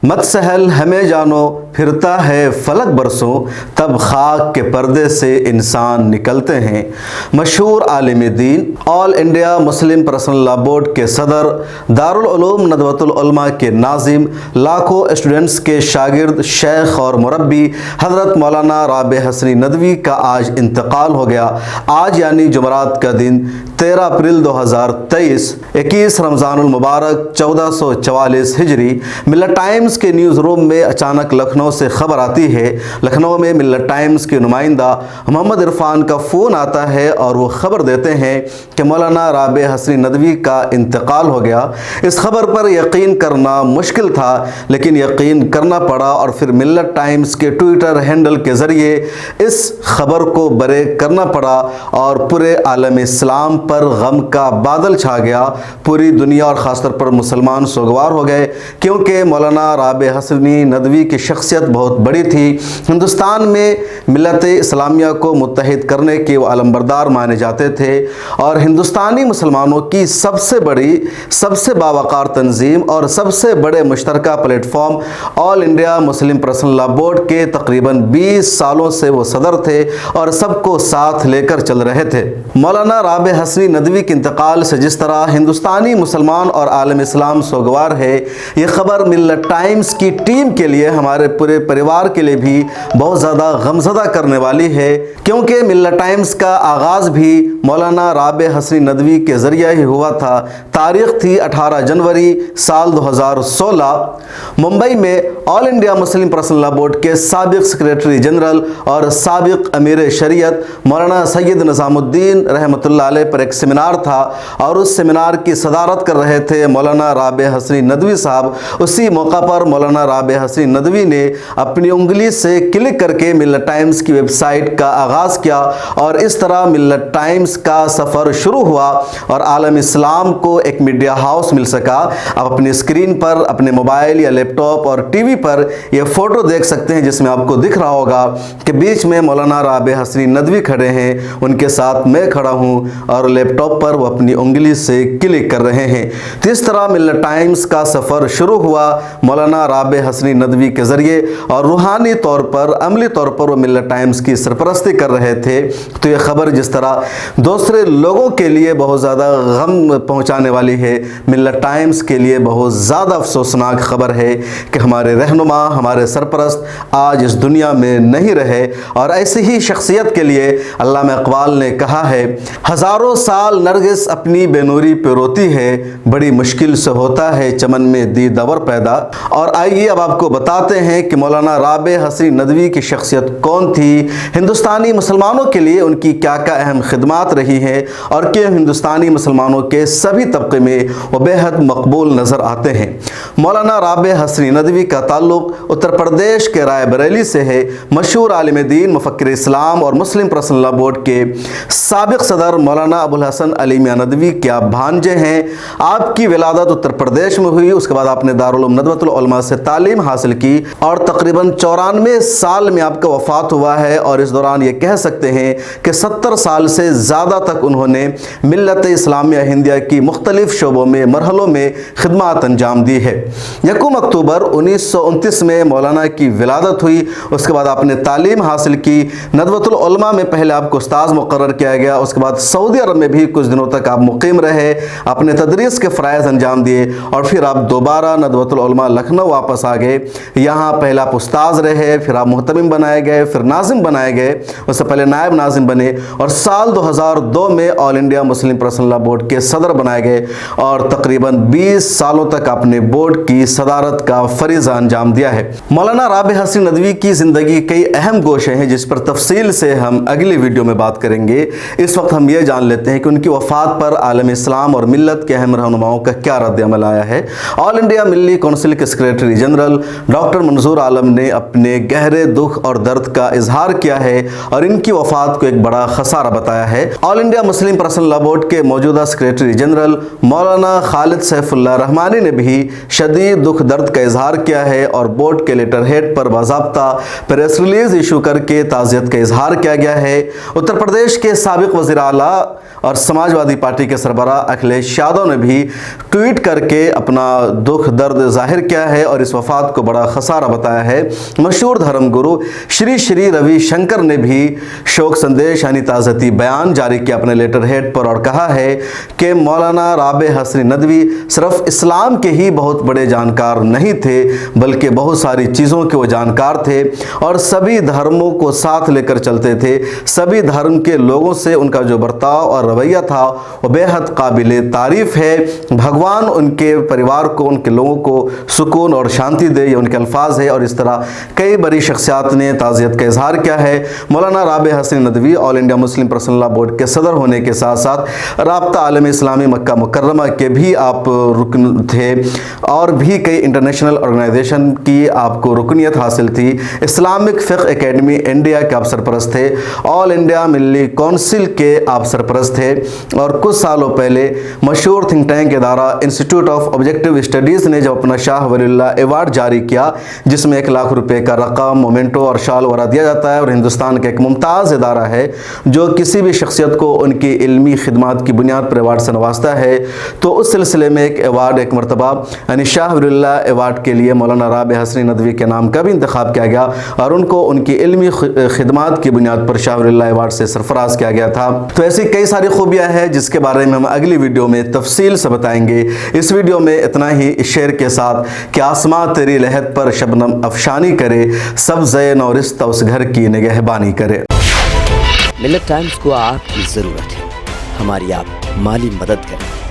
मत सहल हमें जानो फिरता है फलक बरसों, तब खाक के पर्दे से इंसान निकलते हैं। मशहूर आलिम दीन, all India Muslim personal law board के सदर, दारुल उलूम नदवतुल उलमा के नाजिम, लाखों स्टूडेंट्स के शागिर्द, शेख और मुरब्बी हज़रत मौलाना राबे हसनी नदवी का आज इंतकाल हो गया। आज यानी जुमरात का दिन 13 अप्रैल 2023, 21 रमज़ानुल मुबारक 1444 हिजरी, मिल्लत टाइम्स के न्यूज़ रूम में अचानक लखनऊ से खबर आती है। लखनऊ में मिल्लत टाइम्स के नुमाइंदा मोहम्मद इरफान का फ़ोन आता है और वो ख़बर देते हैं कि मौलाना राबे हसनी नदवी का इंतकाल हो गया। इस खबर पर यकीन करना मुश्किल था, लेकिन यकीन करना पड़ा और फिर मिल्लत टाइम्स के ट्विटर हैंडल के ज़रिए इस खबर को बरे करना पड़ा और पूरे आलम इस्लाम पर गम का बादल छा गया। पूरी दुनिया और ख़ासतौर पर मुसलमान सोगवार हो गए, क्योंकि मौलाना राबे हसनी नदवी की शख्सियत बहुत बड़ी थी। हिंदुस्तान में मिल्लत इस्लामिया को मुत्तहिद करने के वो अलमबरदार माने जाते थे और हिंदुस्तानी मुसलमानों की सबसे बड़ी, सबसे बावकार तंजीम और सबसे बड़े मुश्तरका platform all India Muslim personal law board के तकरीबन 20 सालों से वो सदर थे और सबको साथ लेकर चल रहे थे। मौलाना राबे हसनी नदवी के इंतकाल से जिस तरह हिंदुस्तानी मुसलमान और आलम इस्लाम सोगवार है, ये खबर मिल्लत टाइम्स की टीम के लिए, हमारे पूरे परिवार के लिए भी बहुत ज़्यादा गमज़दा करने वाली है, क्योंकि मिल्लत टाइम्स का आगाज़ भी मौलाना राबे हसनी नदवी के ज़रिए ही हुआ था। तारीख़ थी 18 जनवरी साल 2016। मुंबई में all India Muslim personal law board के साबिक़ सेक्रेटरी जनरल और साबिक़ अमीर शरीयत मौलाना सैयद निज़ामुद्दीन रहमतुल्लाह अलैह पर एक सेमिनार था और उस सेमिनार की सदारत कर रहे थे मौलाना राबे हसनी नदवी साहब। उसी मौका पर मौलाना राबे हसनी नदवी ने अपनी उंगली से क्लिक करके मिल्लत टाइम्स की वेबसाइट का आगाज़ किया और इस तरह मिल्लत टाइम्स का सफ़र शुरू हुआ और आलम इस्लाम को एक मीडिया हाउस मिल सका। आप अपनी स्क्रीन पर, अपने मोबाइल या लैपटॉप और टीवी पर यह फ़ोटो देख सकते हैं, जिसमें आपको दिख रहा होगा कि बीच में मौलाना राबे हसनी नदवी खड़े हैं, उनके साथ मैं खड़ा हूँ और लैपटॉप पर वो अपनी उंगली से क्लिक कर रहे हैं। तो इस तरह मिल्लत टाइम्स का सफ़र शुरू हुआ मौलाना राबे हसनी नदवी के ज़रिए और रूहानी तौर पर, अमली तौर पर वो मिल्लत टाइम्स की सरपरस्ती कर रहे थे। तो ये ख़बर जिस तरह दूसरे लोगों के लिए बहुत ज़्यादा गम पहुँचाने वाली है, मिल्लत टाइम्स के लिए बहुत ज़्यादा अफसोसनाक ख़बर है कि हमारे रहनुमा, हमारे सरपरस्त आज इस दुनिया में नहीं रहे। और ऐसी ही शख्सियत के लिए अल्लामा इक़बाल ने कहा है, हज़ारों साल नरगिस अपनी बेनूरी पे रोती है, बड़ी मुश्किल से होता है चमन में दीदावर पैदा। और आइए अब आपको बताते हैं कि मौलाना राबे हसनी नदवी की शख्सियत कौन थी, हिंदुस्तानी मुसलमानों के लिए उनकी क्या क्या अहम खिदमात रही हैं और क्यों हिंदुस्तानी मुसलमानों के सभी तबके में वो बेहद मकबूल नज़र आते हैं। मौलाना राबे हसनी नदवी का ताल्लुक़ उत्तर प्रदेश के रायबरेली से है। मशहूर आलिम दीन, मुफक्किर इस्लाम और मुस्लिम पर्सनल लॉ बोर्ड के साबिक़ सदर मौलाना अबुल हसन अली मियां नदवी के आप भांजे हैं। आपकी विलादत उत्तर प्रदेश में हुई, उसके बाद आपने दारुल उलूम नदवतुल उलमा से तालीम हासिल की और तकरीबन 94 साल में आपका वफ़ात हुआ है। और इस दौरान ये कह सकते हैं कि 70 साल से ज़्यादा तक उन्होंने मिल्लत इस्लामिया हिंदिया की मुख्तलिफ शोबों में, मरहलों में खिदमत अंजाम दी है। 1 अक्टूबर 1929 में मौलाना की विलादत हुई। उसके बाद आपने तालीम हासिल की। नदवतुल उलमा में पहले आपको उस्ताद मुकर्रर किया गया, उसके बाद सऊदी अरब में भी कुछ दिनों तक आप मुकीम रहे, अपने तदरीस के फ़राइज़ अंजाम दिए और फिर आप दोबारा नदवतुल उलमा लखनऊ वापस आ गए। यहाँ पहले आप उस्ताद रहे, फिर आप मुहतमिम बनाए गए, फिर नाजिम बनाए गए, उससे पहले नायब नाजिम बने और साल 2002 में all India Muslim personal law board के सदर बनाए गए और तकरीबन 20 सालों तक आपने बोर्ड की सदारत का फरीज़ा अंजाम दिया है। मौलाना राबे हसनी नदवी की ज़िंदगी कई अहम गोशे हैं, जिस पर तफसील से हम अगली वीडियो में बात करेंगे। इस वक्त हम ये जान लेते हैं कि उनकी वफ़ात पर आलम इस्लाम और मिल्लत के अहम रहनुमाओं का क्या रद्द अमल आया है। ऑल इंडिया मिल्ली कौंसिल के सेक्रेटरी जनरल डॉक्टर मंजूर आलम ने अपने गहरे दुख और दर्द का इजहार किया है और इनकी वफ़ात को एक बड़ा खसारा बताया है। All India Muslim personal law board के मौजूदा सेक्रेटरी जनरल मौलाना खालिद सैफुल्लाह रहमानी ने भी शदीद दुख दर्द का इजहार किया है और बोर्ड के लेटर हेड पर बाज़ाब्ता प्रेस रिलीज इशू करके ताज़ियत का इजहार किया गया है। उत्तर प्रदेश के साबिक़ वज़ीर आला اور समाजवादी पार्टी के सरबराह अखिलेश यादव ने भी ट्वीट करके अपना दुख दर्द जाहिर किया है और इस वफात को बड़ा खसारा बताया है। मशहूर धर्म गुरु श्री श्री रविशंकर ने भी शोक संदेश यानी ताज़ती बयान जारी किया अपने लेटर हेड पर और कहा है कि मौलाना राबे हसनी नदवी सिर्फ इस्लाम के ही बहुत बड़े जानकार नहीं थे बल्कि बहुत सारी चीज़ों के वो जानकार थे और सभी धर्मों को साथ लेकर चलते थे। सभी धर्म के लोगों से उनका जो बर्ताव और रवैया था वो बेहद काबिल तारीफ़ है। भगवान उनके परिवार को, उनके लोगों को सुकून और शांति दे, ये उनके अल्फाज है। और इस तरह कई बड़ी शख्सियात ने ताज़ियत का इजहार किया है। मौलाना Rabe Hasani Nadvi all India Muslim personal law board के सदर होने के साथ साथ राब्ता आलम इस्लामी मक्का मुकर्रमा के भी आप रुकन थे और भी कई इंटरनेशनल ऑर्गेनाइजेशन की आपको रुकनियत हासिल थी। इस्लामिक फ़िक़्ह एकेडमी इंडिया के आप सरपरस्त थे, ऑल इंडिया मिल्ली काउंसिल के आप सरपरस्त थे और कुछ सालों पहले मशहूर थिंक टैंक इदारा इंस्टीट्यूट ऑफ ऑब्जेक्टिव स्टडीज़ ने जब अपना शाह वलीउल्लाह अवार्ड जारी किया जिसमें 1 लाख रुपए का रकम, मोमेंटो और शाल वगैरह दिया जाता है और हिंदुस्तान का एक मुमताज़ इदारा है जो किसी भी शख्सियत को उनकी इल्मी खिदमात की बुनियाद पर अवार्ड से नवाजता है, तो उस सिलसिले में एक अवार्ड एक मरतबा यानी शाह वलीउल्लाह अवार्ड के लिए मौलाना राबे हसनी नदवी के नाम का भी इंतखाब किया गया और उनको उनकी इल्मी खिदमात की बुनियाद पर शाह वलीउल्लाह अवार्ड से सरफराज किया गया था। तो ऐसी कई सारी खूबियाँ हैं जिसके बारे में हम अगली वीडियो में तफसील से बताएंगे। इस वीडियो में इतना ही, इस शेर के साथ कि आसमां तेरी लहद पर शबनम अफशानी करे, सब्ज़ नौरिस्ता उस घर की निगहबानी करे। मिल्लत टाइम्स को आपकी ज़रूरत है, हमारी आप माली मदद करें।